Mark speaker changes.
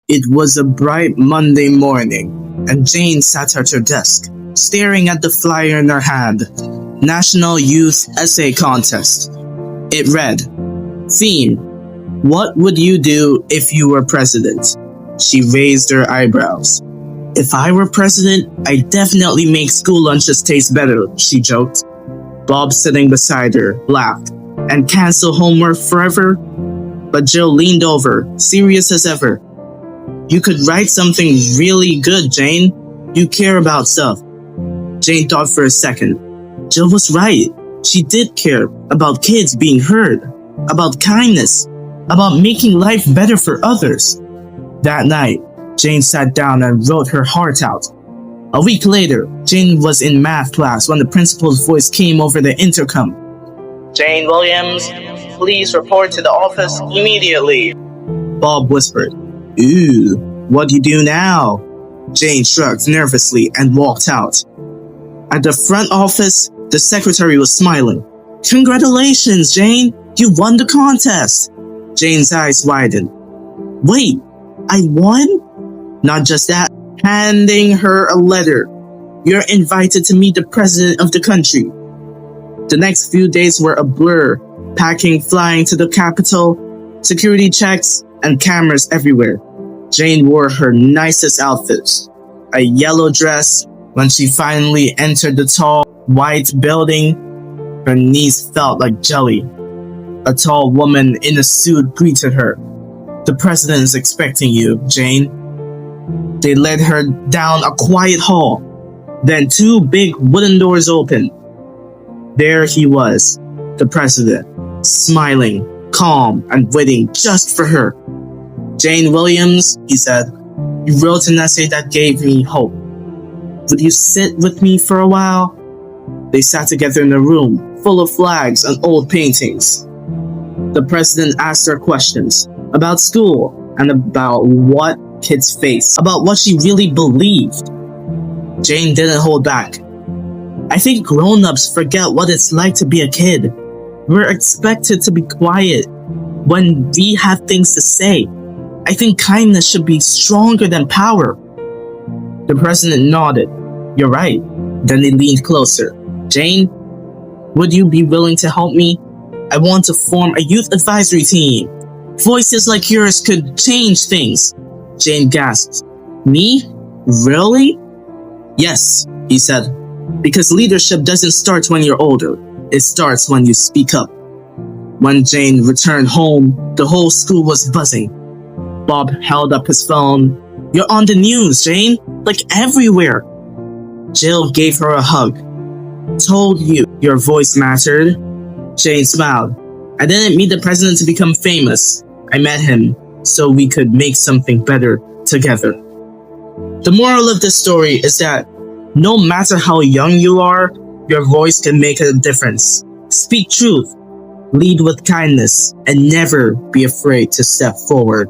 Speaker 1: It was a bright Monday morning, and Jane sat at her desk, staring at the flyer in her hand. National Youth Essay Contest. It read, Theme, what would you do if you were president? She raised her eyebrows. If I were president, I'd definitely make school lunches taste better, she joked. Bob, sitting beside her, laughed. And cancel homework forever? But Jill leaned over, serious as ever. You could write something really good, Jane. You care about stuff. Jane thought for a second. Jill was right. She did care about kids being heard, about kindness, about making life better for others. That night, Jane sat down and wrote her heart out. A week later, Jane was in math class when the principal's voice came over the intercom. Jane Williams, please report to the office immediately. Bob whispered. Ooh, what do you do now? Jane shrugged nervously and walked out. At the front office, the secretary was smiling. Congratulations, Jane! You won the contest! Jane's eyes widened. Wait, I won? Not just that, handing her a letter. You're invited to meet the president of the country. The next few days were a blur, packing, flying to the capital, security checks, and cameras everywhere. Jane wore her nicest outfits, a yellow dress. When she finally entered the tall, white building, her knees felt like jelly. A tall woman in a suit greeted her. The president is expecting you, Jane. They led her down a quiet hall. Then two big wooden doors opened. There he was, the president, smiling, calm, and waiting just for her. Jane Williams, he said, you wrote an essay that gave me hope. Would you sit with me for a while? They sat together in a room full of flags and old paintings. The president asked her questions about school and about what kids face, about what she really believed. Jane didn't hold back. I think grown-ups forget what it's like to be a kid. We're expected to be quiet when we have things to say. I think kindness should be stronger than power. The president nodded. You're right. Then he leaned closer. Jane, would you be willing to help me? I want to form a youth advisory team. Voices like yours could change things. Jane gasped. Me? Really? Yes, he said. Because leadership doesn't start when you're older. It starts when you speak up. When Jane returned home, the whole school was buzzing. Bob held up his phone. You're on the news, Jane. Like everywhere. Jill gave her a hug. Told you your voice mattered. Jane smiled. I didn't meet the president to become famous. I met him so we could make something better together. The moral of this story is that no matter how young you are, your voice can make a difference. Speak truth, lead with kindness, and never be afraid to step forward.